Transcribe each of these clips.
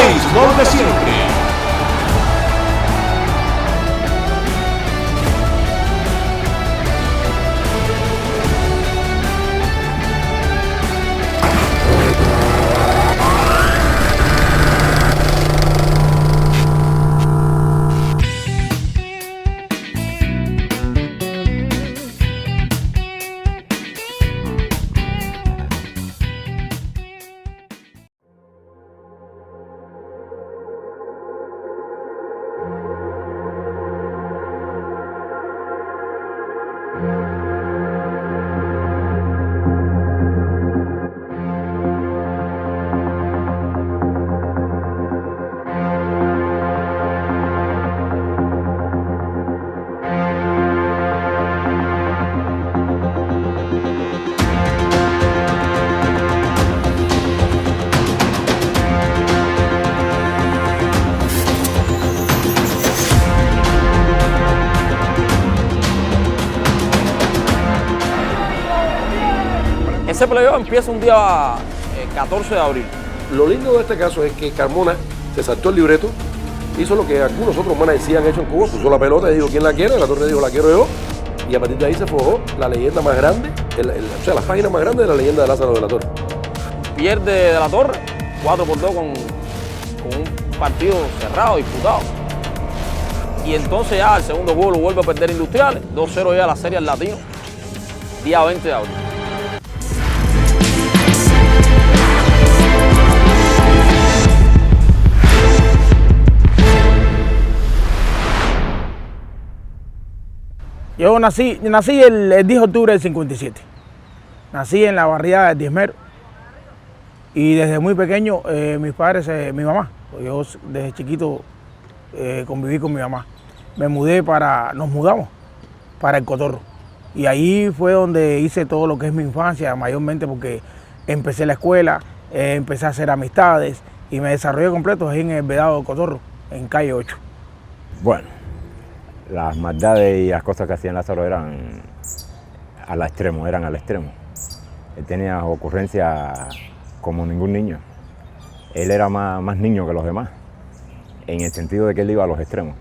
béisbol de siempre. Ese playoff empieza un día 14 de abril. Lo lindo de este caso es que Carmona se saltó el libreto, hizo lo que algunos otros managers sí han hecho en Cuba, puso la pelota y dijo quién la quiere, la torre dijo la quiero yo, y a partir de ahí se forjó la leyenda más grande, o sea, la página más grande de la leyenda de Lázaro de la Torre. Pierde de la Torre 4-2 con un partido cerrado, disputado. Y entonces ya el segundo juego lo vuelve a perder Industriales, 2-0 ya la serie al Latino, día 20 de abril. Yo nací el 10 de octubre del 57. Nací en la barriada de Diezmero. Y desde muy pequeño mis padres, mi mamá, yo desde chiquito conviví con mi mamá. Nos mudamos para el Cotorro. Y ahí fue donde hice todo lo que es mi infancia, mayormente porque empecé la escuela, empecé a hacer amistades y me desarrollé completo en el Vedado del Cotorro, en calle 8. Bueno, las maldades y las cosas que hacían Lázaro eran al extremo. Él tenía ocurrencias como ningún niño. Él era más niño que los demás, en el sentido de que él iba a los extremos.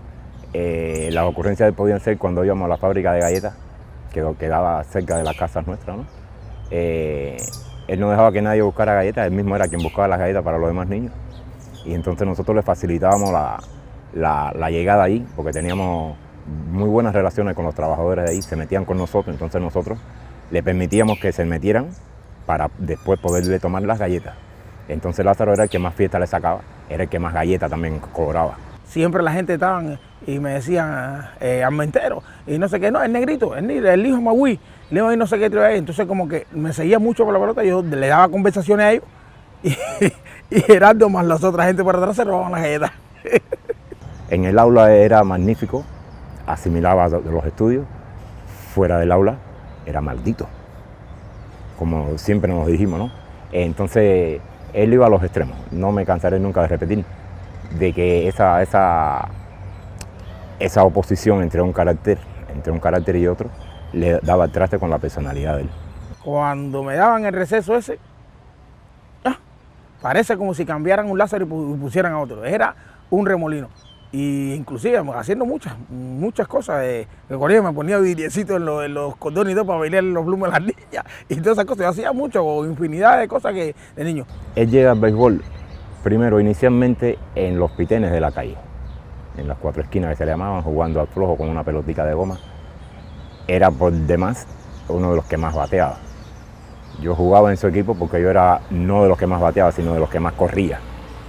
Las ocurrencias podían ser cuando íbamos a la fábrica de galletas, que quedaba cerca de las casas nuestras, ¿no? Él no dejaba que nadie buscara galletas, él mismo era quien buscaba las galletas para los demás niños. Y entonces nosotros le facilitábamos la llegada ahí, porque teníamos muy buenas relaciones con los trabajadores de ahí, se metían con nosotros, entonces nosotros le permitíamos que se metieran para después poderle tomar las galletas. Entonces Lázaro era el que más fiesta le sacaba, era el que más galletas también cobraba. Siempre la gente estaban y me decían Armentero, y no sé qué, no, el negrito, el hijo de Magui, le digo, no sé qué trae. Entonces como que me seguía mucho por la pelota, yo le daba conversaciones a ellos y Gerardo más las otras gente por atrás se robaban las galletas. En el aula era magnífico, asimilaba los estudios, fuera del aula era maldito, como siempre nos dijimos, ¿no? Entonces él iba a los extremos, no me cansaré nunca de repetir, de que esa oposición entre un carácter y otro le daba el traste con la personalidad de él. Cuando me daban el receso ese, parece como si cambiaran un Lázaro y pusieran a otro, era un remolino. Y inclusive haciendo muchas cosas, recuerdo me ponía vidriecitos en los cordones y todo para bailar los blumos de las niñas y todas esas cosas, yo hacía mucho, infinidad de cosas de niño. Él llega al béisbol primero inicialmente en los pitenes de la calle, en las 4 esquinas que se le llamaban, jugando al flojo con una pelotica de goma. Era por demás uno de los que más bateaba. Yo jugaba en su equipo porque yo era no de los que más bateaba, sino de los que más corría.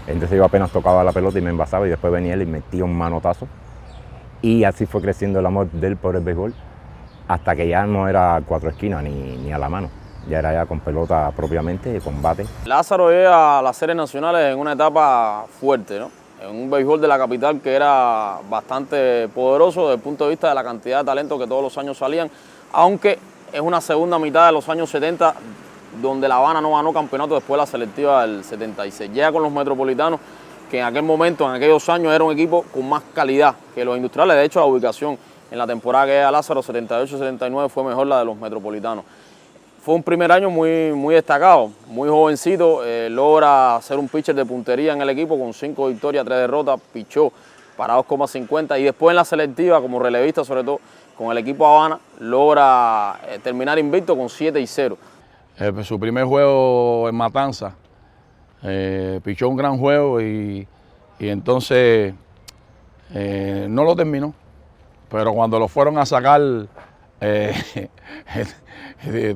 Entonces yo apenas tocaba la pelota y me envasaba y después venía él y metía un manotazo. Y así fue creciendo el amor de él por el béisbol hasta que ya no era 4 esquinas ni a la mano. Ya era ya con pelota propiamente, con bate. Lázaro llega a las series nacionales en una etapa fuerte, ¿no? En un béisbol de la capital que era bastante poderoso desde el punto de vista de la cantidad de talento que todos los años salían, aunque es una segunda mitad de los años 70 donde La Habana no ganó campeonato después de la selectiva del 76. Llega con los Metropolitanos, que en aquel momento, en aquellos años, era un equipo con más calidad que los Industriales. De hecho, la ubicación en la temporada que era Lázaro, 78-79, fue mejor la de los Metropolitanos. Fue un primer año muy destacado, muy jovencito, logra ser un pitcher de puntería en el equipo con 5 victorias, 3 derrotas, pichó para 2,50 y después en la selectiva como relevista sobre todo con el equipo Habana logra terminar invicto con 7-0. Su primer juego en Matanza, pichó un gran juego y entonces no lo terminó, pero cuando lo fueron a sacar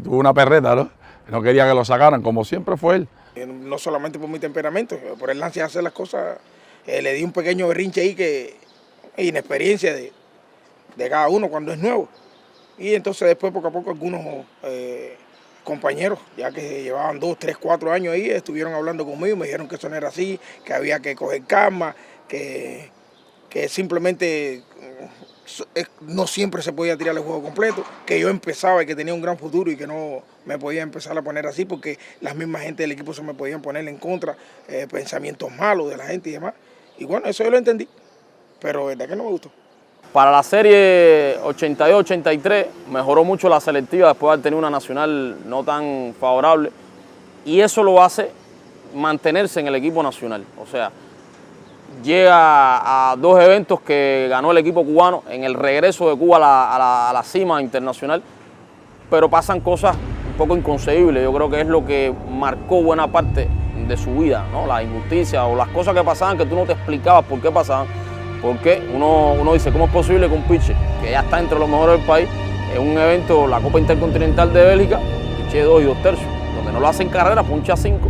tuvo una perreta, ¿no? No quería que lo sacaran, como siempre fue él. No solamente por mi temperamento, por el lance de hacer las cosas, le di un pequeño berrinche ahí que inexperiencia de cada uno cuando es nuevo. Y entonces después poco a poco algunos compañeros, ya que llevaban 2, 3, 4 años ahí, estuvieron hablando conmigo, me dijeron que eso no era así, que había que coger calma, que simplemente no siempre se podía tirar el juego completo, que yo empezaba y que tenía un gran futuro y que no me podía empezar a poner así porque las mismas gente del equipo se me podían poner en contra, pensamientos malos de la gente y demás. Y bueno, eso yo lo entendí, pero verdad que no me gustó. Para la serie 82-83 mejoró mucho la selectiva después de haber tenido una nacional no tan favorable y eso lo hace mantenerse en el equipo nacional. O sea, llega a 2 eventos que ganó el equipo cubano en el regreso de Cuba a la cima internacional, pero pasan cosas un poco inconcebibles. Yo creo que es lo que marcó buena parte de su vida, ¿no? La injusticia o las cosas que pasaban que tú no te explicabas por qué pasaban, porque uno dice, ¿cómo es posible que un pitcher que ya está entre los mejores del país, en un evento, la Copa Intercontinental de Bélgica, piche 2 2/3, donde no lo hacen carrera, puncha 5,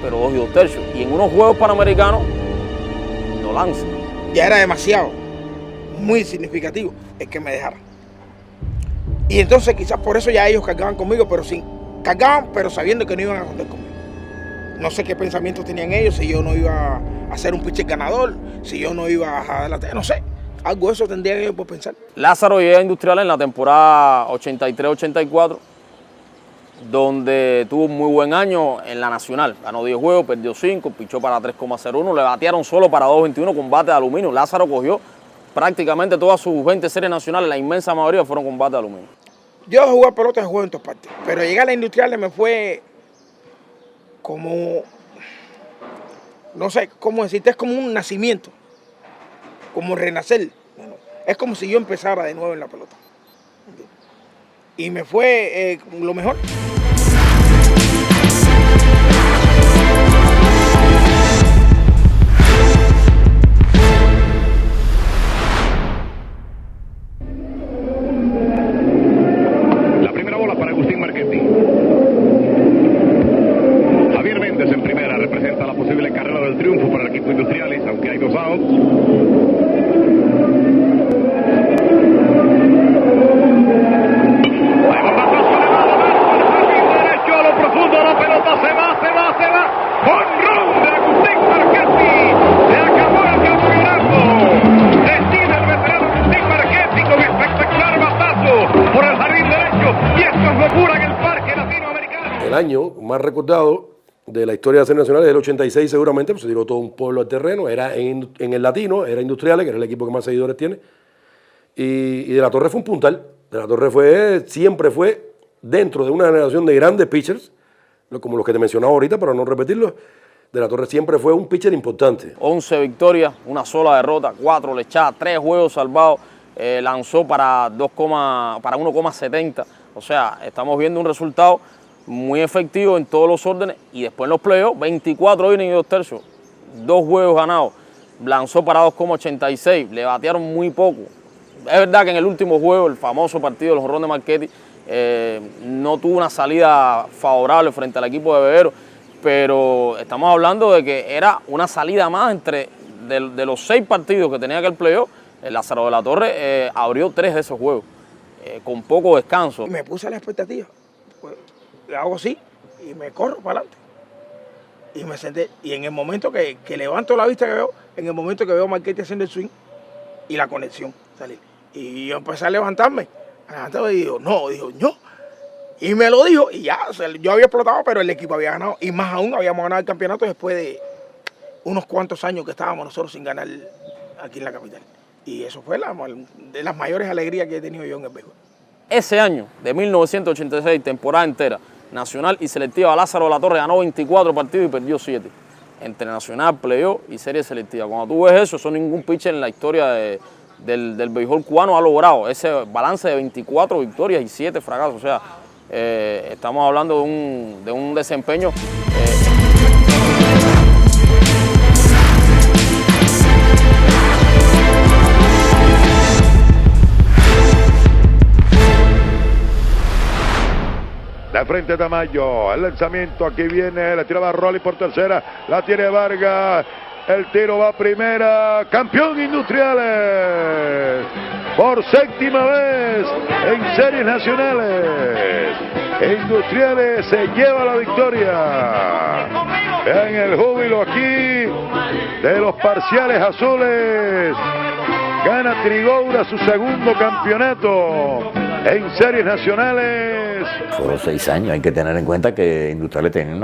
pero 2 2/3, y en unos Juegos Panamericanos no lanza? Ya era demasiado, muy significativo el que me dejara. Y entonces quizás por eso ya ellos cargaban conmigo, cargaban, pero sabiendo que no iban a contar conmigo. No sé qué pensamientos tenían ellos, si yo no iba a ser un pitcher ganador, si yo no iba a adelantar, no sé. Algo de eso tendrían ellos por pensar. Lázaro llega a Industriales en la temporada 83-84, donde tuvo un muy buen año en la nacional. Ganó 10 juegos, perdió 5, pichó para 3,01, le batearon solo para 2.21 con bate de aluminio. Lázaro cogió prácticamente todas sus 20 series nacionales, la inmensa mayoría fueron con bate de aluminio. Yo jugué pelota, jugué en todas partes, pero llegar a la Industriales me fue como, no sé cómo decirte, es como un nacimiento, como renacer. Es como si yo empezara de nuevo en la pelota. Y me fue lo mejor. La primera bola para Agustín Marchetti. Javier Méndez en primera representa la posible carrera del triunfo para el equipo Industriales, aunque hay 2 outs. El año más recordado de la historia de la Serie Nacional es el 86 seguramente, pues se tiró todo un pueblo al terreno, era en el Latino, era Industriales, que era el equipo que más seguidores tiene, y De la Torre fue un puntal. De la Torre siempre fue dentro de una generación de grandes pitchers, como los que te mencionaba ahorita, para no repetirlo. De la Torre siempre fue un pitcher importante. 11 victorias, una sola derrota, 4 lechadas, 3 juegos salvados, lanzó para 1,70. O sea, estamos viendo un resultado muy efectivo en todos los órdenes y después en los playoffs, 24 innings y 2/3, 2 juegos ganados, lanzó para 2,86, le batearon muy poco. Es verdad que en el último juego, el famoso partido de los jonrones de Marchetti, no tuvo una salida favorable frente al equipo de Bebero, pero estamos hablando de que era una salida más de los 6 partidos que tenía aquel playoff. El Lázaro de la Torre abrió 3 de esos juegos, con poco descanso. Me puse a la expectativa, pues, le hago así y me corro para adelante. Y me senté, y en el momento que levanto la vista que veo, en el momento que veo a Marchetti haciendo el swing y la conexión salir. Y yo empecé a levantarme y digo, no. Y me lo dijo y ya, o sea, yo había explotado, pero el equipo había ganado. Y más aún, habíamos ganado el campeonato después de unos cuantos años que estábamos nosotros sin ganar aquí en la capital. Y eso fue de las mayores alegrías que he tenido yo en el béisbol. Ese año de 1986, temporada entera, nacional y selectiva, Lázaro de la Torre ganó 24 partidos y perdió 7. Entre nacional, playoff y serie selectiva. Cuando tú ves eso ningún pitcher en la historia del béisbol cubano ha logrado ese balance de 24 victorias y 7 fracasos. O sea, estamos hablando de un desempeño. De frente Tamayo, el lanzamiento, aquí viene, la tiraba Rolly por tercera, la tiene Vargas, el tiro va a primera, campeón Industriales, por séptima vez en series nacionales, Industriales se lleva la victoria. Vean el júbilo aquí de los parciales azules, gana Trigoura su segundo campeonato en series nacionales. Fueron 6 años, hay que tener en cuenta que Industriales tenía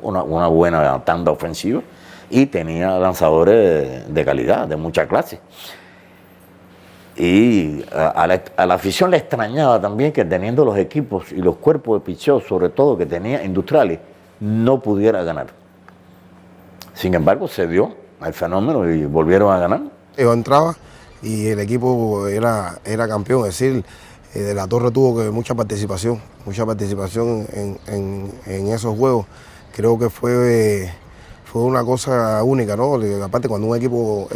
una buena tanda ofensiva y tenía lanzadores de calidad, de mucha clase. Y a la afición le extrañaba también que teniendo los equipos y los cuerpos de picheo, sobre todo que tenía Industriales, no pudiera ganar. Sin embargo, se dio el fenómeno y volvieron a ganar. Yo entraba y el equipo era campeón, es decir, de la Torre tuvo mucha participación en esos juegos. Creo que fue una cosa única, ¿no? Aparte, cuando un equipo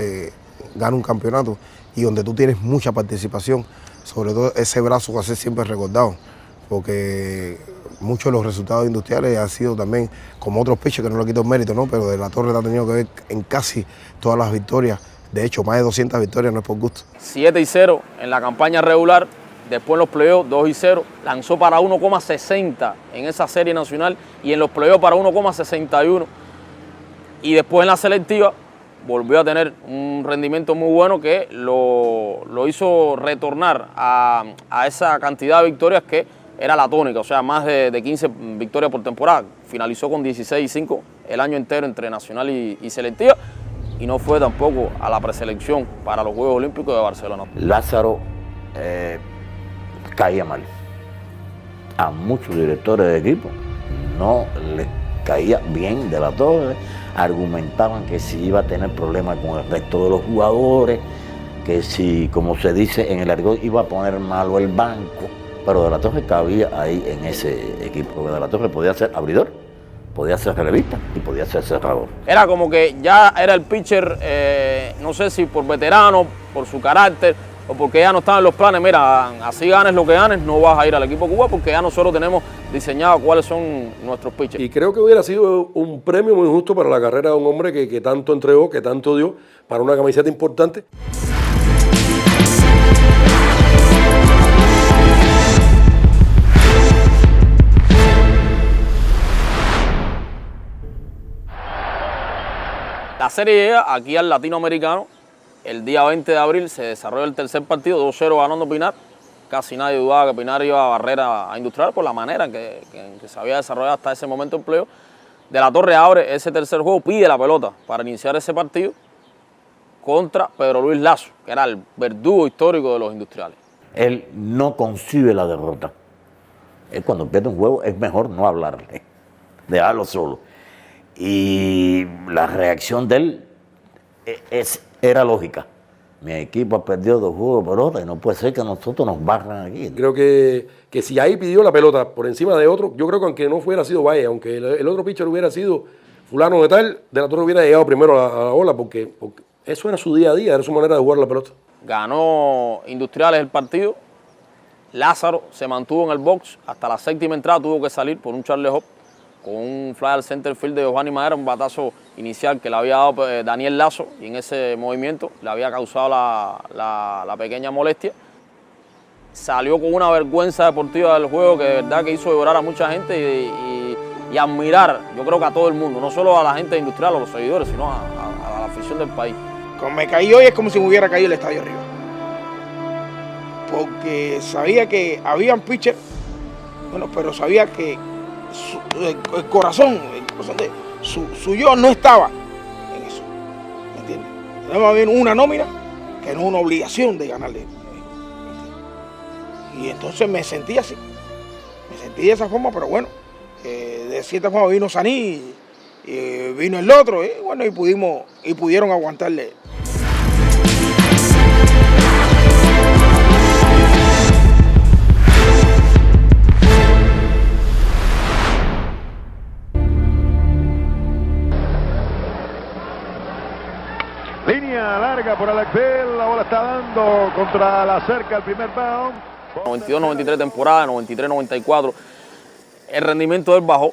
gana un campeonato y donde tú tienes mucha participación, sobre todo ese brazo va a ser siempre recordado, porque muchos de los resultados industriales han sido también, como otros pitchers, que no le quito el mérito, ¿no? Pero de la Torre ha tenido que ver en casi todas las victorias. De hecho, más de 200 victorias no es por gusto. 7-0 en la campaña regular. Después en los playoffs 2-0, lanzó para 1,60 en esa serie nacional y en los playoffs para 1,61. Y después en la selectiva volvió a tener un rendimiento muy bueno que lo hizo retornar a esa cantidad de victorias que era la tónica, o sea, más de 15 victorias por temporada. Finalizó con 16-5 el año entero entre nacional y selectiva y no fue tampoco a la preselección para los Juegos Olímpicos de Barcelona. Lázaro caía mal. A muchos directores de equipo no les caía bien de la Torre, argumentaban que si iba a tener problemas con el resto de los jugadores, que si, como se dice en el argot, iba a poner malo el banco, pero de la Torre cabía ahí en ese equipo, porque de la Torre podía ser abridor, podía ser relevista y podía ser cerrador. Era como que ya era el pitcher, no sé si por veterano, por su carácter, o porque ya no estaban los planes, mira, así ganes lo que ganes, no vas a ir al equipo Cuba porque ya nosotros tenemos diseñado cuáles son nuestros pitchers. Y creo que hubiera sido un premio muy justo para la carrera de un hombre que tanto entregó, que tanto dio, para una camiseta importante. La serie llega aquí al latinoamericano. El día 20 de abril se desarrolla el tercer partido, 2-0 ganando Pinar. Casi nadie dudaba que Pinar iba a barrer a Industrial por la manera en que se había desarrollado hasta ese momento el playoff. De la Torre abre ese tercer juego, pide la pelota para iniciar ese partido contra Pedro Luis Lazo, que era el verdugo histórico de los Industriales. Él no concibe la derrota. Él cuando pierde un juego es mejor no hablarle, dejarlo solo. Y la reacción de él era lógica. Mi equipo ha perdido 2 juegos de pelota y no puede ser que nosotros nos barran aquí. Creo que si ahí pidió la pelota por encima de otro, yo creo que aunque no hubiera sido Valle, aunque el otro pitcher hubiera sido fulano de tal, de la Torre hubiera llegado primero a la bola porque eso era su día a día, era su manera de jugar la pelota. Ganó Industriales el partido. Lázaro se mantuvo en el box hasta la 7ª entrada, tuvo que salir por un Charlie Hop con un fly al center field de Giovanni Madera, un batazo inicial que le había dado Daniel Lazo y en ese movimiento le había causado la pequeña molestia. Salió con una vergüenza deportiva del juego que de verdad que hizo llorar a mucha gente y admirar, yo creo que a todo el mundo, no solo a la gente industrial, a los seguidores, sino a la afición del país. Cuando me caí hoy es como si me hubiera caído el estadio arriba. Porque sabía que habían pitchers, bueno, pero sabía que el corazón de su yo no estaba en eso, ¿me entiendes? Tenemos bien una nómina que no es una obligación de ganarle. Y entonces me sentí así, me sentí de esa forma, pero bueno, de cierta forma vino Saní, y vino el otro, y bueno, y pudieron aguantarle. Línea larga por Alex Bell, la bola está dando contra la cerca el primer bound. 92-93 temporada, 93-94, el rendimiento del bajó.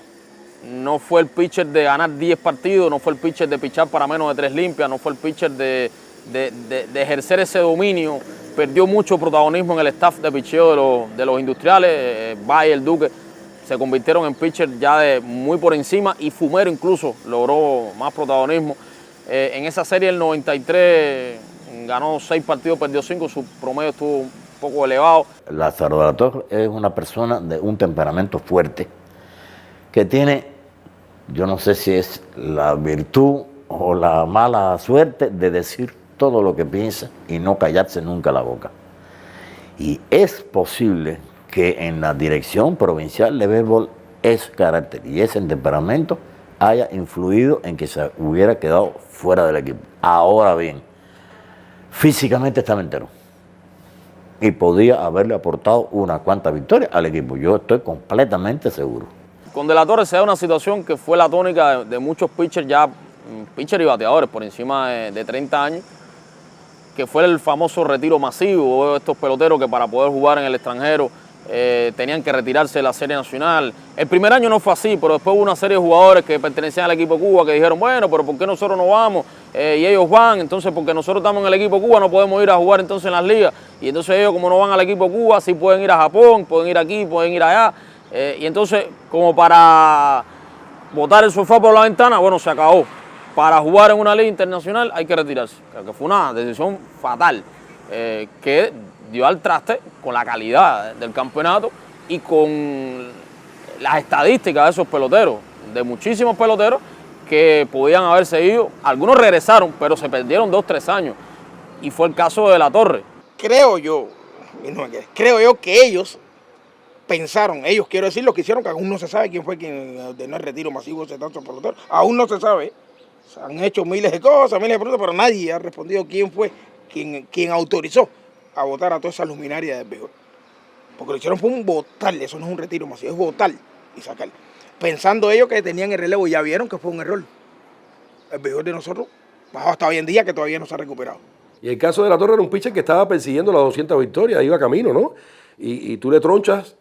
No fue el pitcher de ganar 10 partidos, no fue el pitcher de pichar para menos de 3 limpias, no fue el pitcher de ejercer ese dominio. Perdió mucho protagonismo en el staff de picheo de los industriales. Bayer, Duque se convirtieron en pitcher ya de muy por encima, y Fumero incluso logró más protagonismo. En esa serie el 93 ganó 6 partidos, perdió 5, su promedio estuvo un poco elevado. Lázaro de la Torre es una persona de un temperamento fuerte, que tiene, yo no sé si es la virtud o la mala suerte de decir todo lo que piensa y no callarse nunca la boca. Y es posible que en la dirección provincial de béisbol ese carácter y ese temperamento haya influido en que se hubiera quedado fuera del equipo. Ahora bien, físicamente estaba entero y podía haberle aportado una cuanta victoria al equipo. Yo estoy completamente seguro. Con De la Torre se da una situación que fue la tónica de muchos pitchers ya, pitchers y bateadores por encima de 30 años, que fue el famoso retiro masivo. Estos peloteros que para poder jugar en el extranjero tenían que retirarse de la Serie Nacional. El primer año no fue así, pero después hubo una serie de jugadores que pertenecían al equipo Cuba que dijeron, bueno, pero ¿por qué nosotros no vamos? Y ellos van, entonces porque nosotros estamos en el equipo Cuba no podemos ir a jugar entonces en las ligas. Y entonces ellos, como no van al equipo Cuba, sí pueden ir a Japón, pueden ir aquí, pueden ir allá. Y entonces, como para botar el sofá por la ventana, bueno, se acabó. Para jugar en una liga internacional hay que retirarse. Creo que fue una decisión fatal que dio al traste con la calidad del campeonato y con las estadísticas de esos peloteros, de muchísimos peloteros que podían haber seguido. Algunos regresaron, pero se perdieron 2-3 años. Y fue el caso de La Torre. Creo yo que ellos pensaron, quiero decir, lo que hicieron, que aún no se sabe quién fue quien ordenó el retiro masivo de tantos peloteros. Aún no se sabe. Se han hecho miles de cosas, miles de preguntas, pero nadie ha respondido quién fue quien autorizó a votar a toda esa luminaria del béisbol. Porque lo hicieron fue un votar, eso no es un retiro masivo, es votar y sacar. Pensando ellos que tenían el relevo, y ya vieron que fue un error. El béisbol de nosotros bajó hasta hoy en día, que todavía no se ha recuperado. Y el caso de La Torre era un pitcher que estaba persiguiendo las 200 victorias, iba camino, ¿no? Y tú le tronchas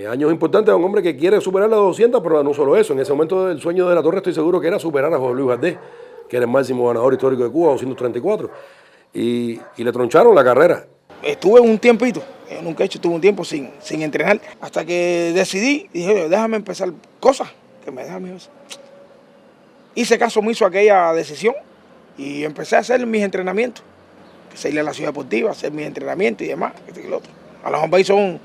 años importantes a un hombre que quiere superar las 200, pero no solo eso. En ese momento el sueño de La Torre estoy seguro que era superar a José Luis Valdés, que era el máximo ganador histórico de Cuba, 234. Y le troncharon la carrera. Estuve un tiempito, nunca he hecho, estuve un tiempo sin entrenar, hasta que decidí, dije, déjame empezar cosas que me dejan. Hice caso omiso a aquella decisión y empecé a hacer mis entrenamientos. Empecé a ir a la ciudad deportiva, hacer mis entrenamientos y demás, y lo otro. A los hombres son,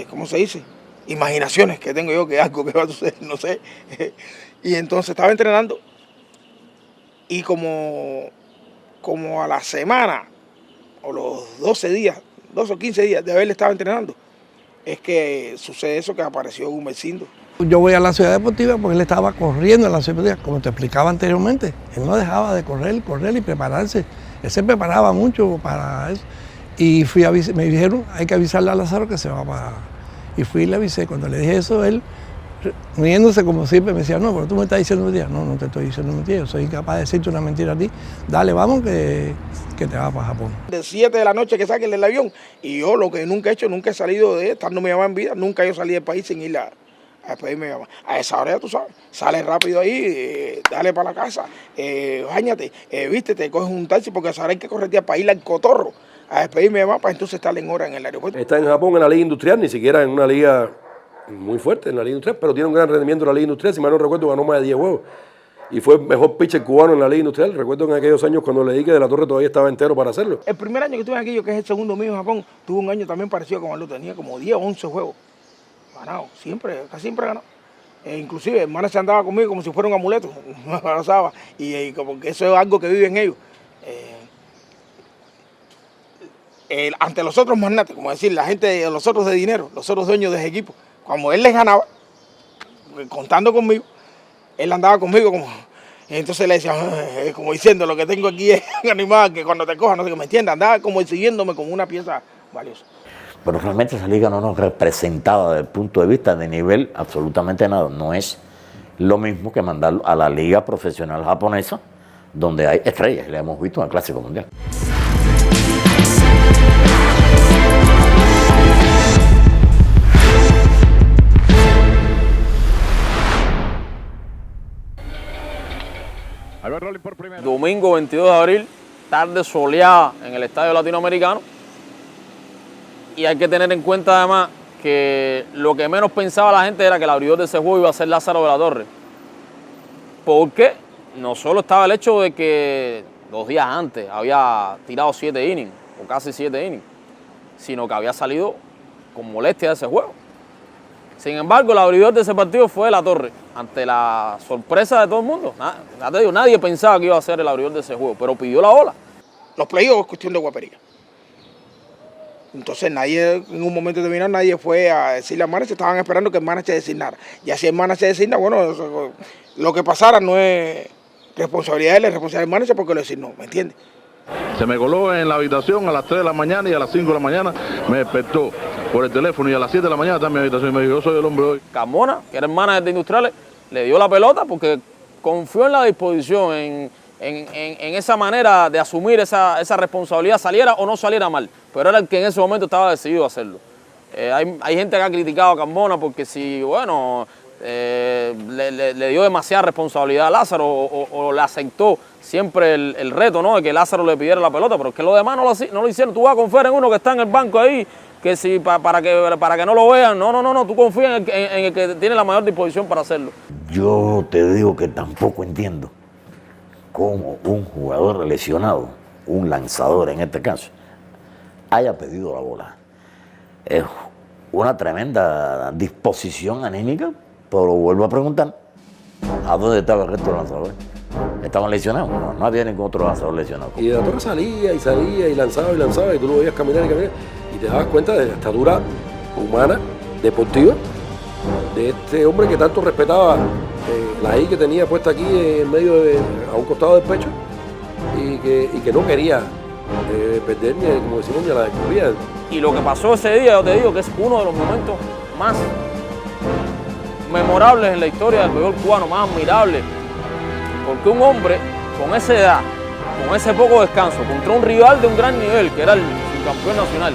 ¿cómo se dice? Imaginaciones que tengo yo, que algo que va a suceder, no sé. Y entonces estaba entrenando y como a la semana o los 12 o 15 días de haberle estado entrenando, es que sucede eso, que apareció Gumersindo. Yo voy a la ciudad deportiva porque él estaba corriendo en la ciudad deportiva, como te explicaba anteriormente. Él no dejaba de correr y prepararse. Él se preparaba mucho para eso. Y me dijeron, hay que avisarle a Lázaro que se va para... Y fui y le avisé. Cuando le dije eso, él, riéndose como siempre, me decía, no, pero tú me estás diciendo mentira. No, no te estoy diciendo mentira, yo soy incapaz de decirte una mentira a ti. Dale, vamos, que te vas para Japón. De 7 de la noche que saquen el avión, y yo lo que nunca he hecho, nunca he salido de estando mi mamá en vida, nunca yo salí del país sin ir a despedirme de mi mamá. A esa hora ya tú sabes, sales rápido ahí, dale para la casa, báñate, vístete, coges un taxi, porque a esa hora hay que corretear para ir al Cotorro a despedirme de mi mamá, para entonces estar en hora en el aeropuerto. Está en Japón en la liga industrial, ni siquiera en una liga muy fuerte, en la liga industrial, pero tiene un gran rendimiento en la liga industrial. Si mal no recuerdo, ganó más de 10 juegos. Y fue el mejor pitcher cubano en la liga industrial. Recuerdo en aquellos años cuando le di que De la Torre todavía estaba entero para hacerlo. El primer año que estuve aquí, yo que es el segundo mío en Japón, tuve un año también parecido como él lo tenía, como 10 o 11 juegos. Ganado, casi siempre ganado. Inclusive, el hermano se andaba conmigo como si fuera un amuleto, me abrazaba. Y como que eso es algo que viven ellos. ante los otros magnates, como decir, la gente, los otros de dinero, los otros dueños de ese equipo, cuando él les ganaba, contando conmigo, él andaba conmigo como... Entonces le decía, como diciendo, lo que tengo aquí es un animal que cuando te coja, no sé qué, ¿me entiendes? Andaba como siguiéndome como una pieza valiosa. Pero realmente esa liga no nos representaba desde el punto de vista de nivel absolutamente nada. No es lo mismo que mandarlo a la liga profesional japonesa, donde hay estrellas, le hemos visto en el Clásico Mundial. Domingo 22 de abril, tarde soleada en el Estadio Latinoamericano. Y hay que tener en cuenta además que lo que menos pensaba la gente era que el abridor de ese juego iba a ser Lázaro de la Torre. Porque no solo estaba el hecho de que 2 días antes había tirado 7 innings, o casi 7 innings, sino que había salido con molestia de ese juego. Sin embargo, el abridor de ese partido fue de la Torre, ante la sorpresa de todo el mundo. Ya te digo, nadie pensaba que iba a ser el abridor de ese juego, pero pidió la bola. Los playoffs es cuestión de guapería. Entonces nadie, en un momento determinado, nadie fue a decirle al manager, estaban esperando que el manager designara. Y así el manager designa, bueno, lo que pasara no es responsabilidad de él, es responsabilidad del manager porque lo designó, ¿me entiendes? Se me coló en la habitación a las 3 de la mañana y a las 5 de la mañana me despertó por el teléfono y a las 7 de la mañana está en mi habitación y me dijo, yo soy el hombre hoy. Carmona, que era el manager de Industriales, le dio la pelota porque confió en la disposición, en esa manera de asumir esa responsabilidad, saliera o no saliera mal, pero era el que en ese momento estaba decidido a hacerlo. Hay gente que ha criticado a Carmona porque si, bueno, le dio demasiada responsabilidad a Lázaro o le aceptó siempre el reto, ¿no?, de que Lázaro le pidiera la pelota, pero es que los demás no lo hicieron. Tú vas a confiar en uno que está en el banco ahí, que si para que no lo vean, no, tú confías en el que tiene la mayor disposición para hacerlo. Yo te digo que tampoco entiendo cómo un jugador lesionado, un lanzador en este caso, haya pedido la bola. Es una tremenda disposición anímica, pero vuelvo a preguntar, ¿a dónde estaba el resto de los lanzadores? Estaban lesionados, no había ningún otro lanzador lesionado. Y de la Torre salía y lanzaba, y tú lo veías caminar, y te dabas cuenta de la estatura humana, deportiva, de este hombre que tanto respetaba la I que tenía puesta aquí en medio a un costado del pecho, y que no quería perder, como decimos, ni a la descubría. Y lo que pasó ese día, yo te digo que es uno de los momentos más memorables en la historia del béisbol cubano, más admirables, porque un hombre con esa edad, con ese poco descanso, contra un rival de un gran nivel, que era el subcampeón nacional,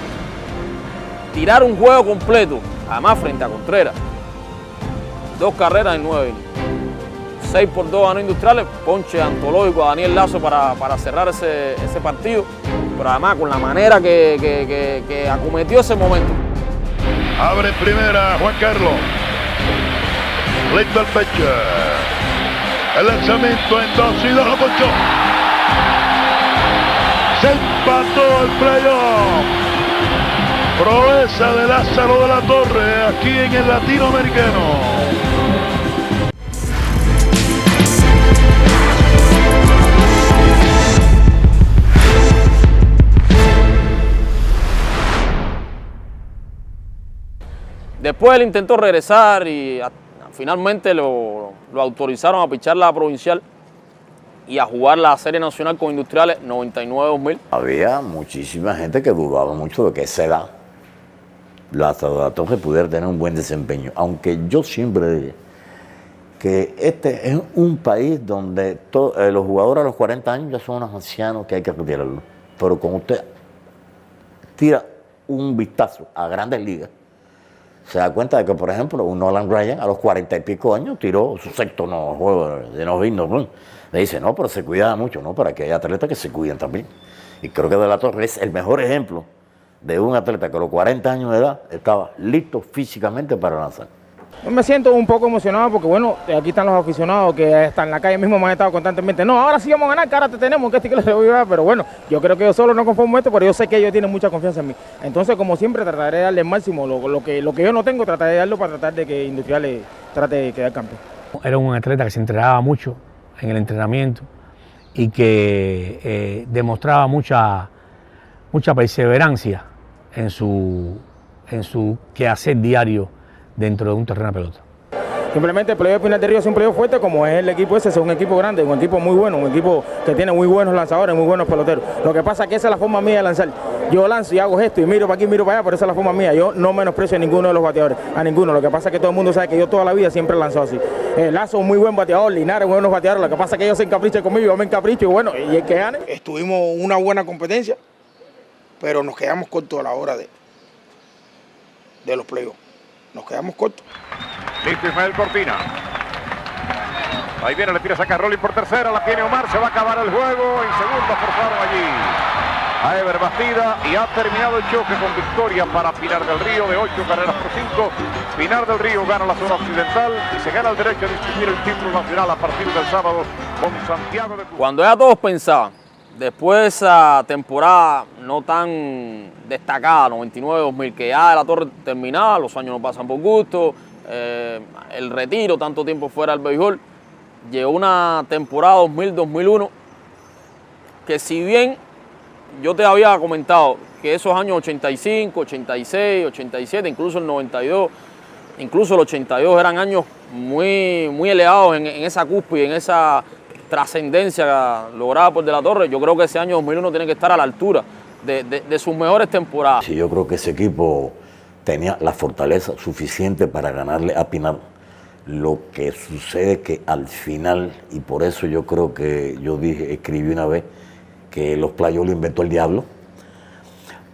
tirar un juego completo, además frente a Contreras, 2 carreras en 9 innings, 6-2 ganó Industriales, ponche antológico a Daniel Lazo para cerrar ese partido, pero además con la manera que acometió ese momento. Abre primera Juan Carlos. Listo el pecho. El lanzamiento en 2 y 2 lo ponchó. Se empató el playoff. Proeza de Lázaro de la Torre aquí en el Latinoamericano. Después él intentó regresar y finalmente lo autorizaron a pichar la provincial y a jugar la Serie Nacional con Industriales 99-2000. Había muchísima gente que dudaba mucho de que esa edad Lázaro de la Torre pudiera tener un buen desempeño, aunque yo siempre dije que este es un país donde los jugadores a los 40 años ya son unos ancianos que hay que retirarlos, pero cuando usted tira un vistazo a Grandes Ligas, se da cuenta de que, por ejemplo, un Nolan Ryan a los 40 y pico años tiró su 6º juego de no-hit. Le dice, no, pero se cuidaba mucho, ¿no? Para que haya atletas que se cuiden también. Y creo que De la Torre es el mejor ejemplo de un atleta que a los 40 años de edad estaba listo físicamente para lanzar. Me siento un poco emocionado porque, bueno, aquí están los aficionados que están en la calle mismo, me han estado constantemente. No, ahora sí vamos a ganar, que ahora te tenemos, que le voy a dar. Pero bueno, yo creo que yo solo no conformo esto, pero yo sé que ellos tienen mucha confianza en mí. Entonces, como siempre, trataré de darle el máximo. Lo que yo no tengo, trataré de darlo para tratar de que Industriales trate de quedar campeón. Era un atleta que se entrenaba mucho en el entrenamiento y que demostraba mucha mucha perseverancia en su quehacer diario dentro de un terreno de pelota. Simplemente el playoff de Pinar del Río es un playoff fuerte como es el equipo ese, es un equipo grande, un equipo muy bueno, un equipo que tiene muy buenos lanzadores, muy buenos peloteros. Lo que pasa es que esa es la forma mía de lanzar. Yo lanzo y hago gesto y miro para aquí, miro para allá, pero esa es la forma mía. Yo no menosprecio a ninguno de los bateadores, a ninguno. Lo que pasa es que todo el mundo sabe que yo toda la vida siempre he lanzado así. Lazo un muy buen bateador, Linares buenos bateadores, lo que pasa es que ellos se encaprichan conmigo, yo me encapricho y bueno, y el que gane. Estuvimos una buena competencia, pero nos quedamos cortos a la hora de los playoffs. Nos quedamos cortos. Listo Ismael Cortina. Ahí viene, le tira a sacar Rolling por tercera, la tiene Omar, se va a acabar el juego. En segunda forzaron allí a Ever Bastida y ha terminado el choque con victoria para Pinar del Río de 8 carreras por 5. Pinar del Río gana la zona occidental y se gana el derecho a discutir el título nacional a partir del sábado con Santiago de Cuba. Cuando ya todos pensaban, después de esa temporada no tan destacada, 99-2000, que ya la Torre terminaba, los años no pasan por gusto, el retiro, tanto tiempo fuera del béisbol, llegó una temporada 2000-2001 que si bien yo te había comentado que esos años 85, 86, 87, incluso el 92, incluso el 82 eran años muy elevados en esa cúspide, en esa trascendencia lograda por De la Torre, yo creo que ese año 2001 tiene que estar a la altura de sus mejores temporadas. Sí, yo creo que ese equipo tenía la fortaleza suficiente para ganarle a Pinar. Lo que sucede que al final, y por eso yo creo que yo escribí una vez que los playoffs lo inventó el diablo,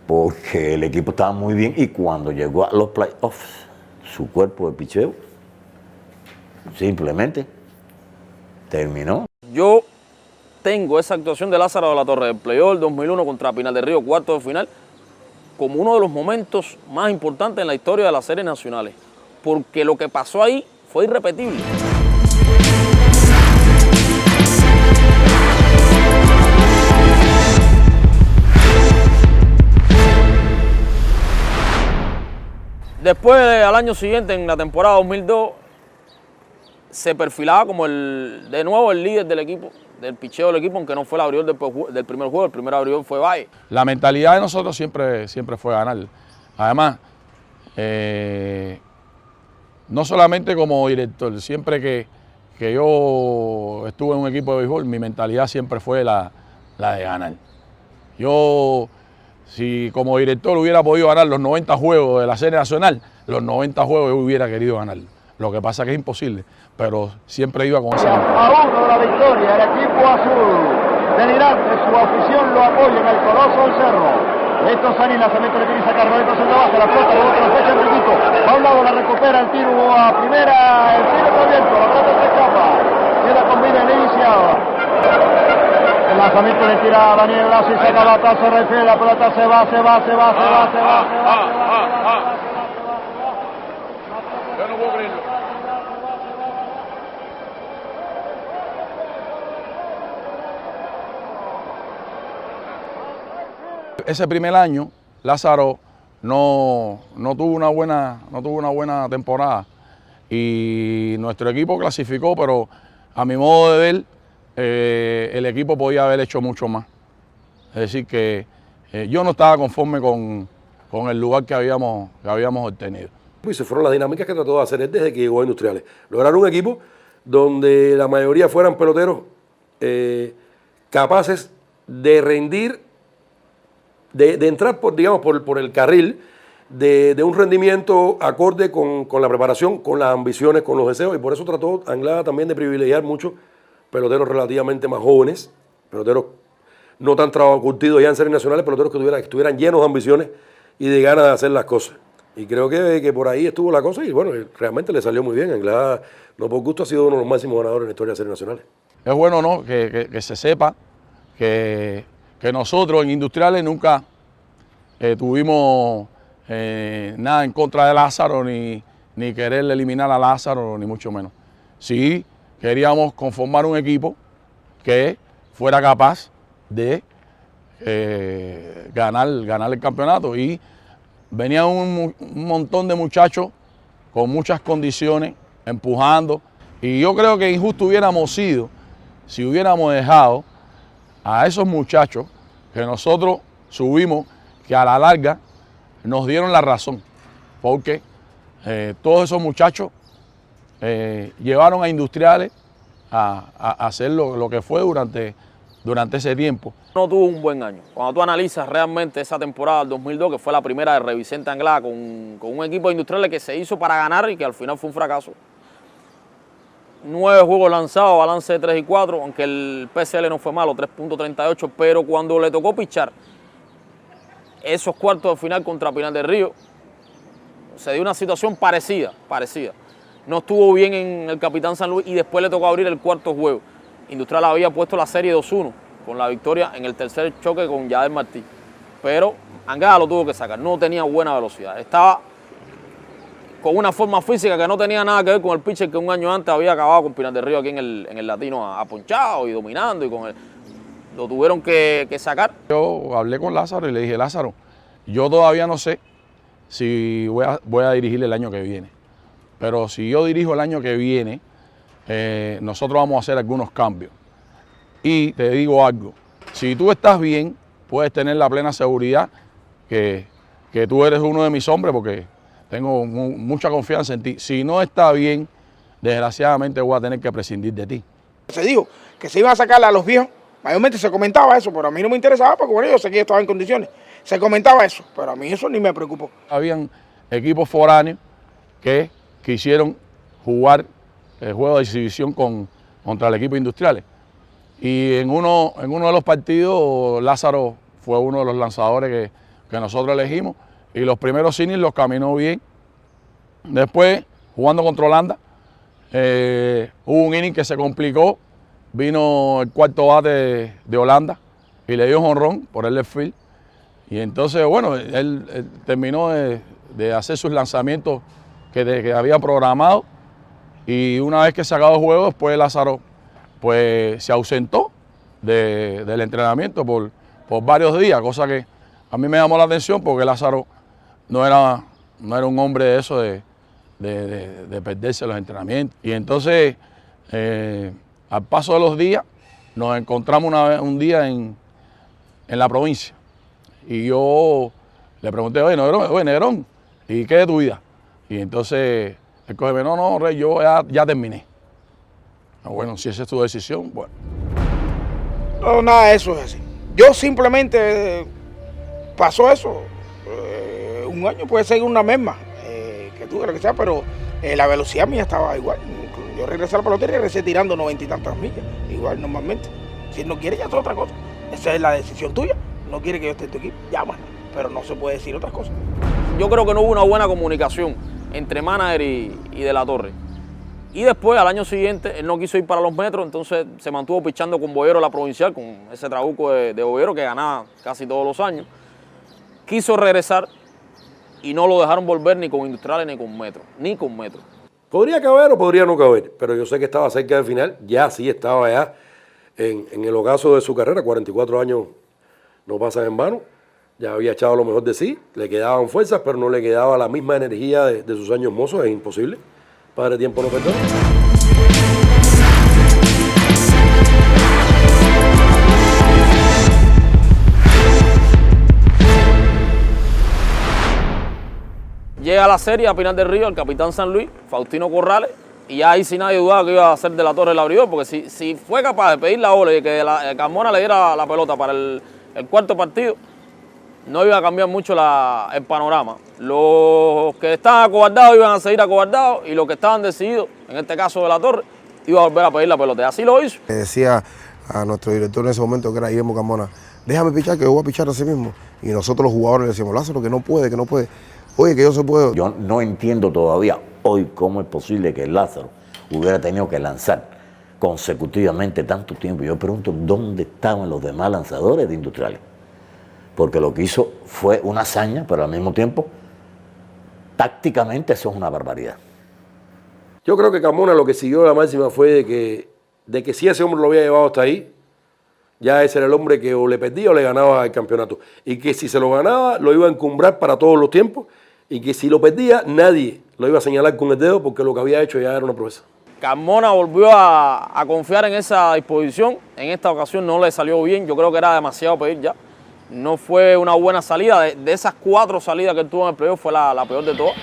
porque el equipo estaba muy bien y cuando llegó a los playoffs, su cuerpo de picheo simplemente terminó. Yo tengo esa actuación de Lázaro de la Torre del playoff 2001 contra Pinar del Río, cuarto de final, como uno de los momentos más importantes en la historia de las series nacionales, porque lo que pasó ahí fue irrepetible. Después, al año siguiente, en la temporada 2002, se perfilaba como de nuevo el líder del equipo, del picheo del equipo, aunque no fue el abridor del primer juego, el primer abridor fue Valle. La mentalidad de nosotros siempre fue ganar. Además, no solamente como director, siempre que yo estuve en un equipo de béisbol, mi mentalidad siempre fue la de ganar. Yo, si como director hubiera podido ganar los 90 juegos de la Serie Nacional, los 90 juegos yo hubiera querido ganar. Lo que pasa es que es imposible, pero siempre iba con esa mentalidad. A uno de la victoria, el equipo azul. Delirante, su afición lo apoya en el Coloso del Cerro. Esto Sani, lanzamiento le tiene sacar Roberto se baja, la pelota, rebota la flecha Enriquito. A un lado la recupera el tiro a primera, el tiro está abierto, la pelota se escapa. Queda con vida iniciado. El lanzamiento le tira a Daniel Lazo y saca la taza, se refiere, la pelota se va. Yo no puedo creerlo. Ese primer año, Lázaro no tuvo una buena temporada y nuestro equipo clasificó, pero a mi modo de ver, el equipo podía haber hecho mucho más. Es decir, que yo no estaba conforme con el lugar que habíamos obtenido. Y se fueron las dinámicas que trató de hacer él desde que llegó a Industriales. Lograron un equipo donde la mayoría fueran peloteros capaces de rendir, de entrar por el carril de un rendimiento acorde con la preparación, con las ambiciones, con los deseos, y por eso trató Anglada también de privilegiar muchos peloteros relativamente más jóvenes, peloteros no tan curtidos ya en series nacionales, peloteros que estuvieran llenos de ambiciones y de ganas de hacer las cosas. Y creo que por ahí estuvo la cosa y bueno, realmente le salió muy bien. Anglada, no por gusto, ha sido uno de los máximos ganadores en la historia de series nacionales. Es bueno, ¿no?, que se sepa que nosotros en Industriales nunca tuvimos nada en contra de Lázaro, ni querer eliminar a Lázaro, ni mucho menos. Sí queríamos conformar un equipo que fuera capaz de ganar el campeonato, y venía un montón de muchachos con muchas condiciones, empujando, y yo creo que injusto hubiéramos sido si hubiéramos dejado a esos muchachos que nosotros subimos, que a la larga nos dieron la razón, porque todos esos muchachos llevaron a Industriales a hacer lo que fue durante ese tiempo. No tuvo un buen año. Cuando tú analizas realmente esa temporada del 2002, que fue la primera de Revicente Anglada con un equipo de Industriales que se hizo para ganar y que al final fue un fracaso. 9 juegos lanzados, balance de 3 y 4, aunque el PCL no fue malo, 3.38, pero cuando le tocó pichar esos cuartos de final contra Pinar del Río, se dio una situación parecida. No estuvo bien en el Capitán San Luis y después le tocó abrir el cuarto juego. Industrial había puesto la serie 2-1 con la victoria en el tercer choque con Yader Martí, pero Anglada lo tuvo que sacar, no tenía buena velocidad, estaba con una forma física que no tenía nada que ver con el pitcher que un año antes había acabado con Pinar del Río aquí en el Latino aponchado y dominando, y lo tuvieron que sacar. Yo hablé con Lázaro y le dije, Lázaro, yo todavía no sé si voy a dirigir el año que viene, pero si yo dirijo el año que viene, nosotros vamos a hacer algunos cambios. Y te digo algo, si tú estás bien, puedes tener la plena seguridad que tú eres uno de mis hombres, porque tengo mucha confianza en ti. Si no está bien, desgraciadamente voy a tener que prescindir de ti. Se dijo que se iban a sacar a los viejos, mayormente se comentaba eso, pero a mí no me interesaba porque bueno, yo sé que yo estaba en condiciones. Se comentaba eso, pero a mí eso ni me preocupó. Habían equipos foráneos que quisieron jugar el juego de exhibición contra el equipo Industriales. Y en uno de los partidos, Lázaro fue uno de los lanzadores que nosotros elegimos, y los primeros innings los caminó bien. Después, jugando contra Holanda, hubo un inning que se complicó, vino el cuarto bate de Holanda y le dio jonrón por el left field. Y entonces, bueno, él terminó de hacer sus lanzamientos que había programado, y una vez que se acabó el juego, después Lázaro pues se ausentó del entrenamiento por varios días, cosa que a mí me llamó la atención porque Lázaro no era un hombre de eso de perderse los entrenamientos. Y entonces, al paso de los días, nos encontramos un día en la provincia, y yo le pregunté, oye, Negrón, ¿y qué de tu vida? Y entonces él coge, no, Rey, yo ya terminé. Bueno, si esa es tu decisión, bueno. No, nada de eso es así. Yo simplemente pasó eso. Un año puede ser una merma, que tú, lo que sea, pero la velocidad mía estaba igual. Yo regresé a la pelota y regresé tirando 90 y tantas millas, igual normalmente. Si él no quiere, ya es otra cosa. Esa es la decisión tuya. No quiere que yo esté en tu equipo, llámala. Pero no se puede decir otras cosas. Yo creo que no hubo una buena comunicación entre manager y De la Torre. Y después, al año siguiente, él no quiso ir para los Metros, entonces se mantuvo pichando con Boyero la provincial, con ese trabuco de Boyero que ganaba casi todos los años. Quiso regresar y no lo dejaron volver ni con Industriales ni con Metro. Podría caber o podría no caber, pero yo sé que estaba cerca del final, ya sí estaba ya en el ocaso de su carrera, 44 años no pasan en vano, ya había echado lo mejor de sí, le quedaban fuerzas, pero no le quedaba la misma energía de sus años mozos, es imposible. Padre tiempo no perdona. Llega a la serie a Pinar del Río, el Capitán San Luis, Faustino Corrales, y ya ahí sin nadie dudaba que iba a ser De la Torre el abridor, porque si fue capaz de pedir la bola y que Carmona le diera la pelota para el cuarto partido, no iba a cambiar mucho el panorama. Los que estaban acobardados iban a seguir acobardados, y los que estaban decididos, en este caso De la Torre, iba a volver a pedir la pelota. Y así lo hizo. Le decía a nuestro director en ese momento, que era Guillermo Carmona, déjame pichar, que yo voy a pichar así mismo. Y nosotros los jugadores le decíamos, Lázaro, que no puede. Oye, que yo se puedo. Yo no entiendo todavía hoy cómo es posible que Lázaro hubiera tenido que lanzar consecutivamente tanto tiempo. Yo pregunto, ¿dónde estaban los demás lanzadores de Industriales? Porque lo que hizo fue una hazaña, pero al mismo tiempo, tácticamente eso es una barbaridad. Yo creo que Carmona lo que siguió la máxima fue de que si ese hombre lo había llevado hasta ahí, ya ese era el hombre que o le perdía o le ganaba el campeonato. Y que si se lo ganaba, lo iba a encumbrar para todos los tiempos. Y que si lo perdía, nadie lo iba a señalar con el dedo, porque lo que había hecho ya era una proeza. Carmona volvió a confiar en esa disposición. En esta ocasión no le salió bien. Yo creo que era demasiado pedir ya. no fue una buena salida. De esas 4 salidas que él tuvo en el playoff, fue la peor de todas.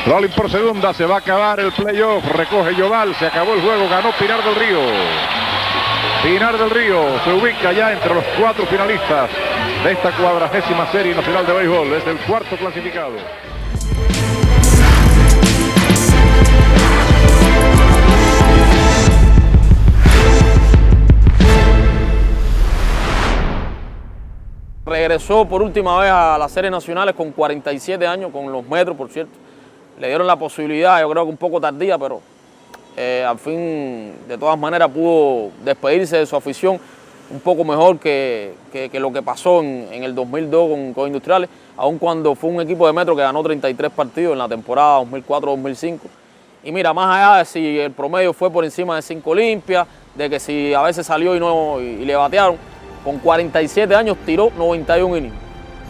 Rolling por segunda, se va a acabar el playoff, recoge Yoval, se acabó el juego, ganó Pinar del Río. Pinar del Río se ubica ya entre los 4 finalistas de esta 40ª Serie Nacional de Béisbol, es el 4º clasificado. Regresó por última vez a las series nacionales con 47 años, con los Metros, por cierto. Le dieron la posibilidad, yo creo que un poco tardía, pero al fin, de todas maneras, pudo despedirse de su afición un poco mejor que lo que pasó en el 2002 con Industriales, aun cuando fue un equipo de Metro que ganó 33 partidos en la temporada 2004-2005. Y mira, más allá de si el promedio fue por encima de 5 limpias, de que si a veces salió y le batearon, con 47 años tiró 91 innings.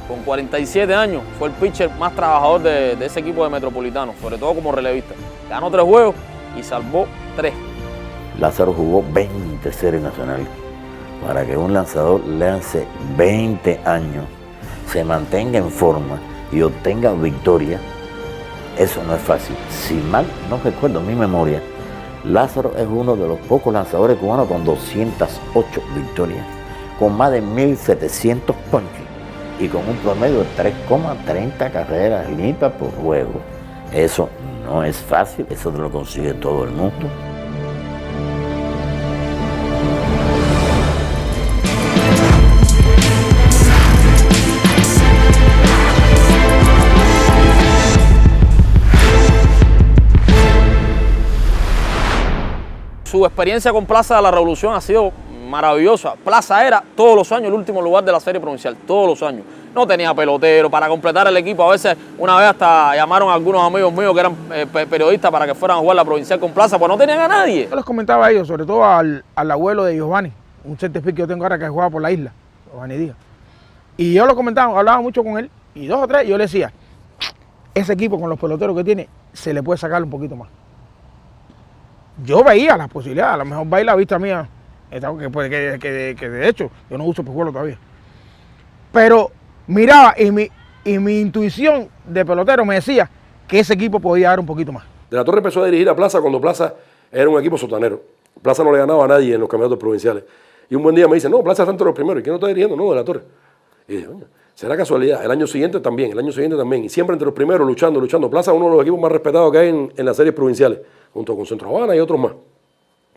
Con 47 años fue el pitcher más trabajador de ese equipo de Metropolitano, sobre todo como relevista. Ganó 3 juegos y salvó 3. Lázaro jugó 20 series nacionales. Para que un lanzador lance 20 años, se mantenga en forma y obtenga victoria, eso no es fácil. Si mal no recuerdo mi memoria, Lázaro es uno de los pocos lanzadores cubanos con 208 victorias, con más de 1.700 ponches y con un promedio de 3,30 carreras limpias por juego. Eso no es fácil, eso lo consigue todo el mundo. Su experiencia con Plaza de la Revolución ha sido maravillosa. Plaza era todos los años el último lugar de la serie provincial, todos los años. No tenía pelotero para completar el equipo. A veces, una vez hasta llamaron a algunos amigos míos que eran periodistas para que fueran a jugar la provincial con Plaza, pues no tenían a nadie. Yo les comentaba a ellos, sobre todo al abuelo de Giovanni, un centerfield que yo tengo ahora que jugaba por la isla, Giovanni Díaz. Y yo lo comentaba, hablaba mucho con él, y 2 o 3, y yo le decía, ese equipo con los peloteros que tiene, se le puede sacar un poquito más. Yo veía las posibilidades, a lo mejor va a ir la vista mía, que de hecho yo no uso pejuelo todavía. Pero miraba y mi intuición de pelotero me decía que ese equipo podía dar un poquito más. De la Torre empezó a dirigir a Plaza cuando Plaza era un equipo sotanero. Plaza no le ganaba a nadie en los campeonatos provinciales. Y un buen día me dice, no, Plaza está entre los primeros. ¿Y quién no está dirigiendo? No, De la Torre. Y dije, oye, será casualidad. El año siguiente también. Y siempre entre los primeros, luchando. Plaza es uno de los equipos más respetados que hay en las series provinciales, junto con Centro Habana y otros más.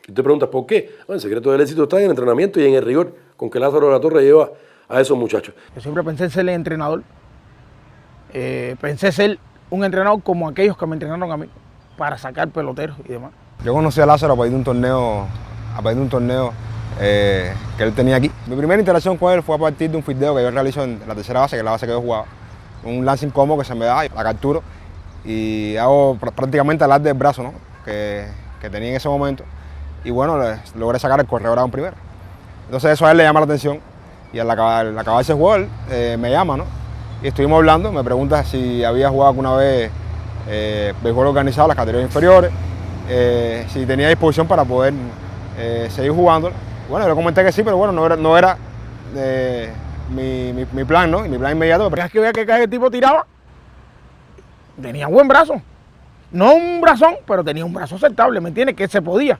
Y te preguntas, ¿por qué? Bueno, el secreto del éxito está en el entrenamiento y en el rigor con que Lázaro de la Torre lleva a esos muchachos. Yo siempre pensé en ser el entrenador. Pensé ser un entrenador como aquellos que me entrenaron a mí, para sacar peloteros y demás. Yo conocí a Lázaro a partir de un torneo, que él tenía aquí. Mi primera interacción con él fue a partir de un fildeo que yo realizo en la tercera base, que es la base que yo jugaba. Un lance incómodo que se me da, la capturo y hago prácticamente al del brazo, ¿no? que tenía en ese momento. Y bueno, logré sacar el corredor a un primero. Entonces eso a él le llama la atención y al acabar ese juego me llama, ¿no? Y estuvimos hablando, me pregunta si había jugado alguna vez béisbol organizado, las categorías inferiores, si tenía disposición para poder seguir jugando. Bueno, yo le comenté que sí, pero bueno, no era mi plan, ¿no? Y mi plan inmediato. Pero es que veía que el tipo tiraba, tenía buen brazo. No un brazón, pero tenía un brazo aceptable, ¿me entiendes? Que se podía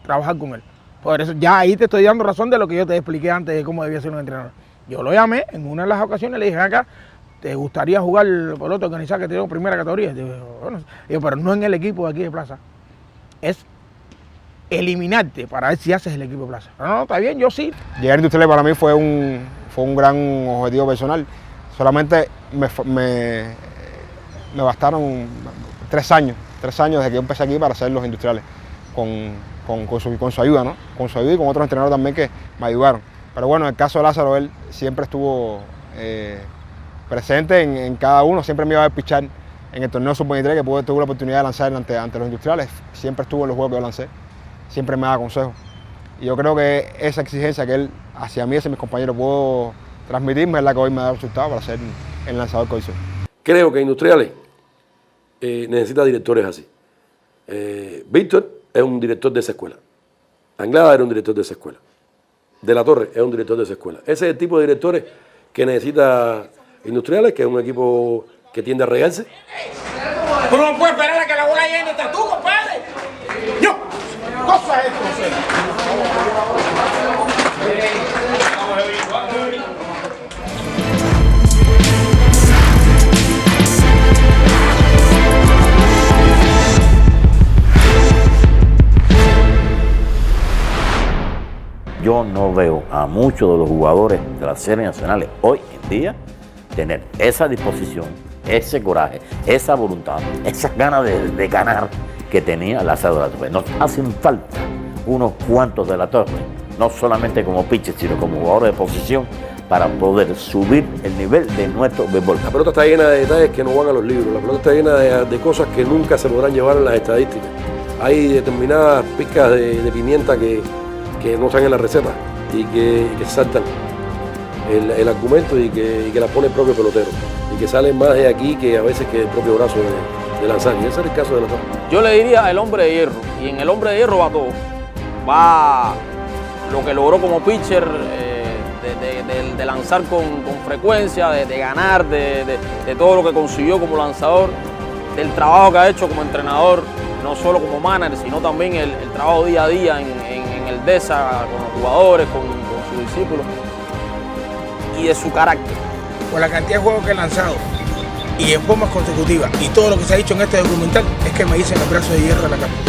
trabajar con él. Por eso ya ahí te estoy dando razón de lo que yo te expliqué antes de cómo debía ser un entrenador. Yo lo llamé en una de las ocasiones, le dije, acá, ¿te gustaría jugar pelota organizada que tengo primera categoría? Digo, bueno, pero no en el equipo de aquí de Plaza. Es eliminarte para ver si haces el equipo de Plaza. No, está bien, yo sí. Llegar a Industriales para mí fue un gran objetivo personal. Solamente me bastaron 3 años desde que yo empecé aquí para hacer los Industriales, con su ayuda, ¿no? Con su ayuda y con otros entrenadores también que me ayudaron. Pero bueno, en el caso de Lázaro, él siempre estuvo presente en cada uno, siempre me iba a ver pichar en el torneo sub-23 que tuve la oportunidad de lanzar ante los Industriales, siempre estuvo en los juegos que yo lancé, siempre me daba consejos. Y yo creo que esa exigencia que él hacia mí y hacia mis compañeros puedo transmitirme es la que hoy me da resultado para ser el lanzador que hoy soy. Creo que Industriales necesita directores así. Víctor es un director de esa escuela. Anglada era un director de esa escuela. de la Torre es un director de esa escuela. Ese es el tipo de directores que necesita Industriales, que es un equipo que tiende a regarse. Tú no puedes esperar a que la bola llegue hasta tú, compadre. Yo, cosa es esto, Yo no veo a muchos de los jugadores de las series nacionales hoy en día tener esa disposición, ese coraje, esa voluntad, esas ganas de ganar que tenía Lázaro de la Torre. Nos hacen falta unos cuantos de la Torre, no solamente como pitcher, sino como jugadores de posición, para poder subir el nivel de nuestro béisbol. La pelota está llena de detalles que no van a los libros, la pelota está llena de cosas que nunca se podrán llevar en las estadísticas. Hay determinadas pizcas de pimienta que no están en la receta y que saltan el argumento y que la pone el propio pelotero y que sale más de aquí que a veces que el propio brazo de lanzar, y ese es el caso de la Torre. Yo le diría el hombre de hierro, y en el hombre de hierro va todo. Va lo que logró como pitcher, de lanzar con frecuencia, de ganar, de todo lo que consiguió como lanzador, del trabajo que ha hecho como entrenador, no solo como manager, sino también el trabajo día a día en el DESA, con los jugadores, con sus discípulos, y de su carácter. Por la cantidad de juegos que he lanzado y en formas consecutivas y todo lo que se ha dicho en este documental es que me dicen el brazo de hierro de la capital.